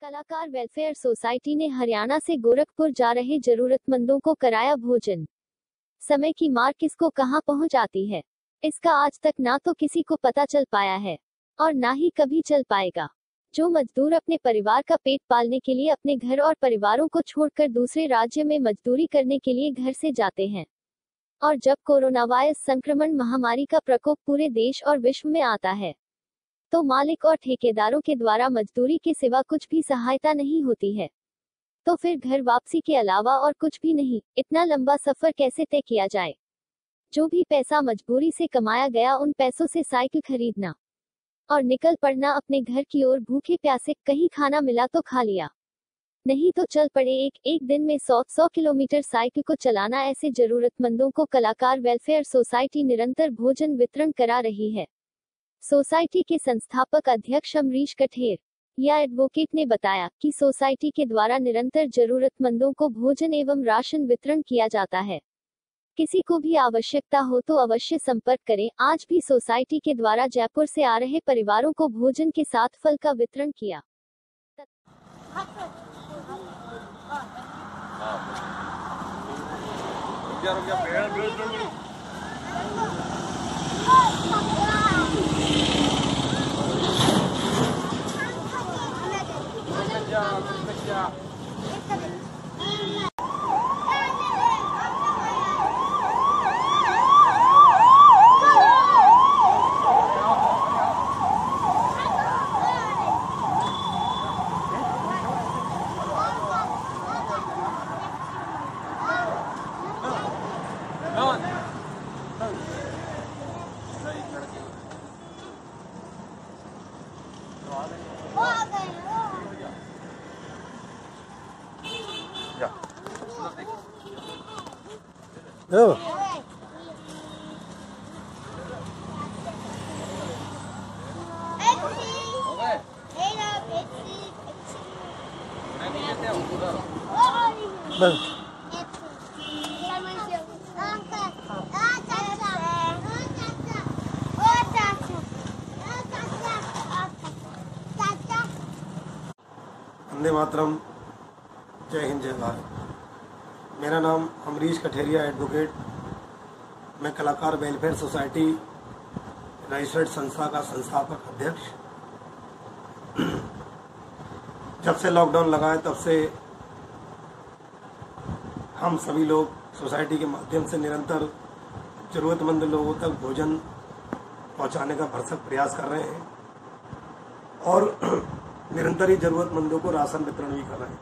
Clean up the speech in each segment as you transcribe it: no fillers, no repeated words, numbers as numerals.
कलाकार welfare society ने हरियाणा से गोरखपुर जा रहे जरूरतमंदों को कराया भोजन। समय की मार किसको कहां पहुंच आती है, इसका आज तक ना तो किसी को पता चल पाया है और ना ही कभी चल पाएगा। जो मजदूर अपने परिवार का पेट पालने के लिए अपने घर और परिवारों को छोड़कर दूसरे राज्य में मजदूरी करने के लिए घर से जाते हैं, और जब कोरोना वायरस संक्रमण महामारी का प्रकोप पूरे देश और विश्व में आता है, तो मालिक और ठेकेदारों के द्वारा मजदूरी के सिवा कुछ भी सहायता नहीं होती है, तो फिर घर वापसी के अलावा और कुछ भी नहीं। इतना लंबा सफर कैसे तय किया जाए? जो भी पैसा मजबूरी से कमाया गया, उन पैसों से साइकिल खरीदना और निकल पड़ना अपने घर की ओर भूखे प्यासे। कहीं खाना मिला तो खा लिया, नहीं तो चल पड़े। एक दिन में 100 किलोमीटर साइकिल को चलाना। ऐसे जरूरतमंदों को कलाकार वेलफेयर सोसाइटी निरंतर भोजन वितरण करा रही है। सोसाइटी के संस्थापक अध्यक्ष अमरीश कठेर या एडवोकेट ने बताया कि सोसाइटी के द्वारा निरंतर जरूरतमंदों को भोजन एवं राशन वितरण किया जाता है। किसी को भी आवश्यकता हो तो अवश्य संपर्क करें। आज भी सोसाइटी के द्वारा जयपुर से आ रहे परिवारों को भोजन के साथ फल का वितरण किया। वंदे मातरम, जय हिंद, जय भारत। मेरा नाम अमरीश कठेरिया एडवोकेट। मैं कलाकार वेलफेयर सोसाइटी रजिस्टर्ड संस्था का संस्थापक अध्यक्ष। जब से लॉकडाउन लगा है तब से हम सभी लोग सोसाइटी के माध्यम से निरंतर जरूरतमंद लोगों तक भोजन पहुंचाने का भरसक प्रयास कर रहे हैं और निरंतर ही जरूरतमंदों को राशन वितरण भी कर रहे हैं,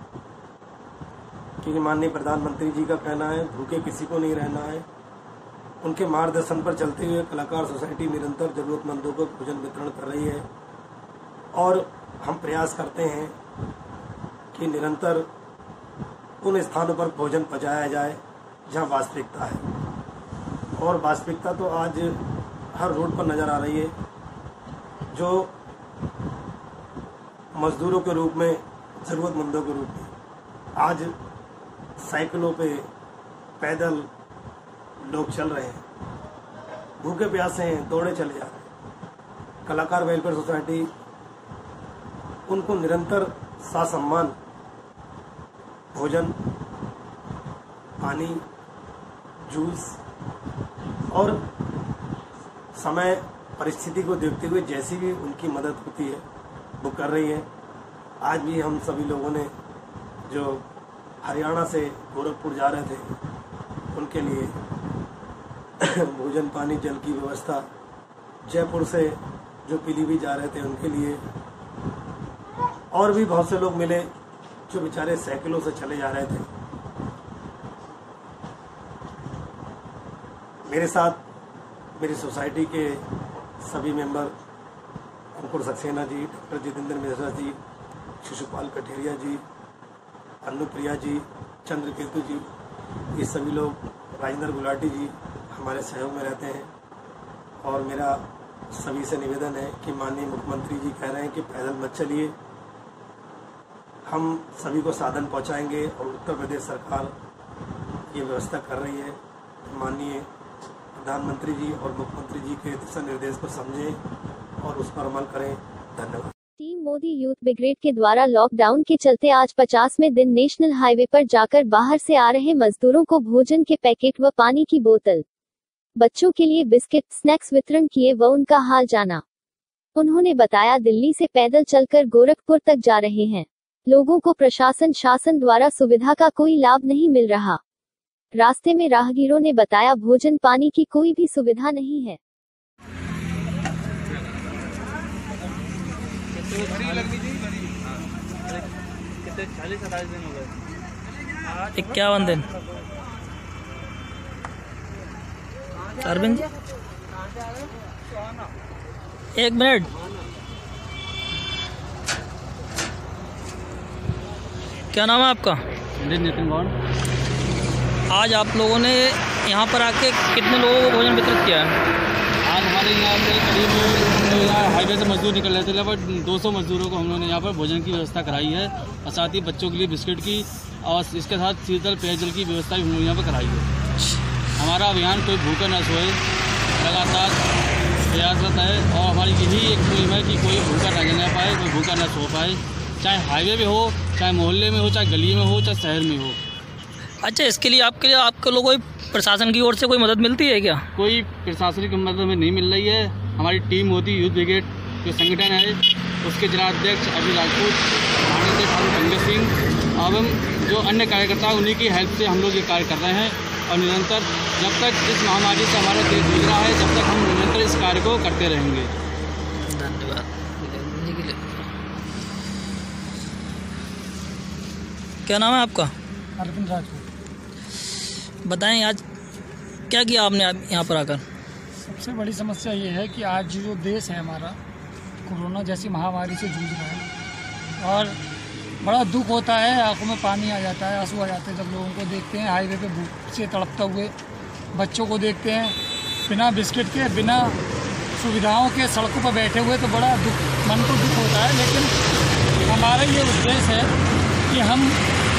क्योंकि माननीय प्रधानमंत्री जी का कहना है भूखे किसी को नहीं रहना है। उनके मार्गदर्शन पर चलते हुए कलाकार सोसाइटी निरंतर जरूरतमंदों को भोजन वितरण कर रही है और हम प्रयास करते हैं कि निरंतर उन स्थानों पर भोजन पहुंचाया जाए जहां वास्तविकता है। और वास्तविकता तो आज हर रोड पर नजर आ रही है। जो मजदूरों के रूप में, जरूरतमंदों के रूप में आज साइकिलों पे पैदल लोग चल रहे हैं, भूखे प्यासे हैं, दौड़े चले जा रहे हैं। कलाकार वेलफेयर सोसाइटी उनको निरंतर ससम्मान भोजन, पानी, जूस और समय परिस्थिति को देखते हुए जैसी भी उनकी मदद होती है वो कर रही है। आज भी हम सभी लोगों ने जो हरियाणा से गोरखपुर जा रहे थे उनके लिए भोजन, पानी, जल की व्यवस्था, जयपुर से जो पीलीभीत जा रहे थे उनके लिए, और भी बहुत से लोग मिले जो बेचारे साइकिलों से चले जा रहे थे। मेरे साथ मेरी सोसाइटी के सभी मेंबर, अंकुर सक्सेना जी, डॉक्टर जितेंद्र मिश्रा जी, शिशुपाल कठेरिया जी, अनुप्रिया जी, चंद्रकेतु जी, ये सभी लोग, राजेंद्र गुलाटी जी हमारे सहयोग में रहते हैं। और मेरा सभी से निवेदन है कि माननीय मुख्यमंत्री जी कह रहे हैं कि पैदल मत चलिए, हम सभी को साधन पहुंचाएंगे और उत्तर प्रदेश सरकार ये व्यवस्था कर रही है। माननीय प्रधानमंत्री जी और मुख्यमंत्री जी के दिशा निर्देश को समझें और उस पर अमल करें। धन्यवाद। टीम मोदी यूथ ब्रिगेड के द्वारा लॉकडाउन के चलते आज 50वें दिन नेशनल हाईवे पर जाकर बाहर से आ रहे मजदूरों को भोजन के पैकेट व पानी की बोतल, बच्चों के लिए बिस्किट, स्नैक्स वितरण किए व उनका हाल जाना। उन्होंने बताया, दिल्ली से पैदल चलकर गोरखपुर तक जा रहे हैं। लोगों को प्रशासन शासन द्वारा सुविधा का कोई लाभ नहीं मिल रहा। रास्ते में राहगीरों ने बताया, भोजन पानी की कोई भी सुविधा नहीं है। 51 दिन। अरविंद जी, 1 मिनट। क्या नाम है आपका? नितिन गौड़। आज आप लोगों ने यहाँ पर आके कितने लोगों को भोजन वितरित किया है? आज हमारे यहाँ से करीब हाईवे से मजदूर निकल रहे थे, लगभग 200 मजदूरों को हम लोगों ने यहाँ पर भोजन की व्यवस्था कराई है और साथ ही बच्चों के लिए बिस्किट की और इसके साथ शीतल पेयजल की व्यवस्था भी हम लोग यहाँ पर कराई है। हमारा अभियान कोई भूखा न सोए लगातार प्रयासरत है और हमारी यही एक मुहिम है कि कोई भूखा न रहना पाए, कोई भूखा न सो पाए, चाहे हाईवे पे हो, चाहे मोहल्ले में हो, चाहे गली में हो, चाहे शहर में हो। अच्छा, इसके लिए आपके लोगों को प्रशासन की ओर से कोई मदद मिलती है क्या? कोई प्रशासनिक मदद हमें नहीं मिल रही है। हमारी टीम मोदी यूथ ब्रिगेड जो संगठन है उसके जिला अध्यक्ष अभी राजपूत, थाने से ठाकुर पंकज सिंह एवं जो अन्य कार्यकर्ता उन्हीं की हेल्प से हम लोग ये कार्य कर रहे हैं और निरंतर जब तक इस महामारी से हमारा देश जूझ रहा है जब तक हम निरंतर इस कार्य को करते रहेंगे। धन्यवाद। क्या नाम है आपका? अरविंद राजपूत। बताएं, आज क्या किया आपने यहाँ पर आकर? सबसे बड़ी समस्या ये है कि आज जो देश है हमारा कोरोना जैसी महामारी से जूझ रहा है और बड़ा दुख होता है, आंखों में पानी आ जाता है, आंसू आ जाते हैं जब लोगों को देखते हैं हाईवे पे भूख से तड़पते हुए, बच्चों को देखते हैं बिना बिस्किट के, बिना सुविधाओं के सड़कों पर बैठे हुए, तो बड़ा दुख, मन को दुख होता है। लेकिन हमारा ये उद्देश्य है कि हम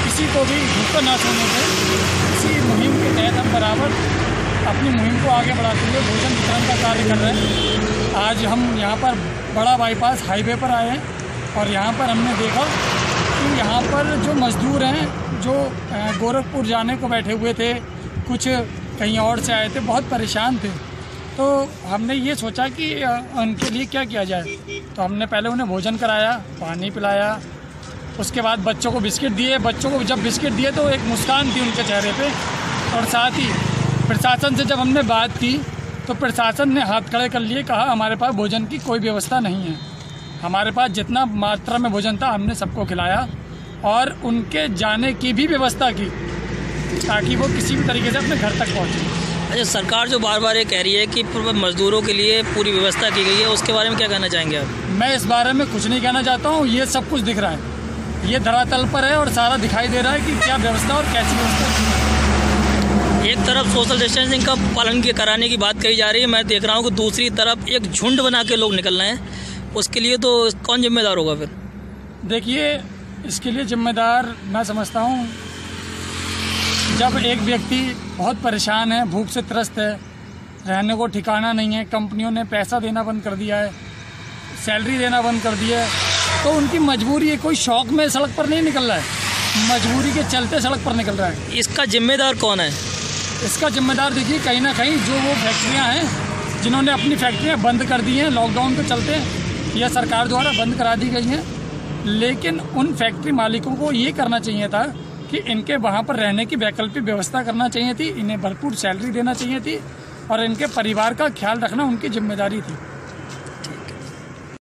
किसी को भी भूखा ना सोने दें। इसी मुहिम के तहत हम बराबर अपनी मुहिम को आगे बढ़ाते हुए भोजन वितरण का कार्य कर रहे हैं। आज हम यहाँ पर बड़ा बाईपास हाईवे पर आए हैं और यहाँ पर हमने देखा कि यहाँ पर जो मजदूर हैं जो गोरखपुर जाने को बैठे हुए थे, कुछ कहीं और से आए थे, बहुत परेशान थे। तो हमने ये सोचा कि उनके लिए क्या किया जाए। तो हमने पहले उन्हें भोजन कराया, पानी पिलाया, उसके बाद बच्चों को बिस्किट दिए। बच्चों को जब बिस्किट दिए तो एक मुस्कान थी उनके चेहरे पे। और साथ ही प्रशासन से जब हमने बात की तो प्रशासन ने हाथ खड़े कर लिए, कहा हमारे पास भोजन की कोई व्यवस्था नहीं है। हमारे पास जितना मात्रा में भोजन था हमने सबको खिलाया और उनके जाने की भी व्यवस्था की ताकि वो किसी भी तरीके से अपने घर तक पहुँचे। अच्छा, सरकार जो बार बार ये कह रही है कि मजदूरों के लिए पूरी व्यवस्था की गई है, उसके बारे में क्या कहना चाहेंगे आप? मैं इस बारे में कुछ नहीं कहना चाहता हूँ। ये सब कुछ दिख रहा है, ये धरातल पर है और सारा दिखाई दे रहा है कि क्या व्यवस्था और कैसी व्यवस्था। एक तरफ सोशल डिस्टेंसिंग का पालन कराने की बात कही जा रही है, मैं देख रहा हूँ कि दूसरी तरफ एक झुंड बना के लोग निकल रहे हैं। उसके लिए तो कौन जिम्मेदार होगा फिर? देखिए, इसके लिए जिम्मेदार मैं समझता हूँ जब एक व्यक्ति बहुत परेशान है, भूख से त्रस्त है, रहने को ठिकाना नहीं है, कंपनियों ने पैसा देना बंद कर दिया है, सैलरी देना बंद कर दिया है, तो उनकी मजबूरी है। कोई शौक में सड़क पर नहीं निकल रहा है, मजबूरी के चलते सड़क पर निकल रहा है। इसका जिम्मेदार कौन है? इसका जिम्मेदार देखिए कहीं ना कहीं जो वो फैक्ट्रियां हैं जिन्होंने अपनी फैक्ट्रियां बंद कर दी हैं लॉकडाउन के चलते, या सरकार द्वारा बंद करा दी गई हैं। लेकिन उन फैक्ट्री मालिकों को ये करना चाहिए था कि इनके वहाँ पर रहने की वैकल्पिक व्यवस्था करना चाहिए थी, इन्हें भरपूर सैलरी देना चाहिए थी और इनके परिवार का ख्याल रखना उनकी जिम्मेदारी थी।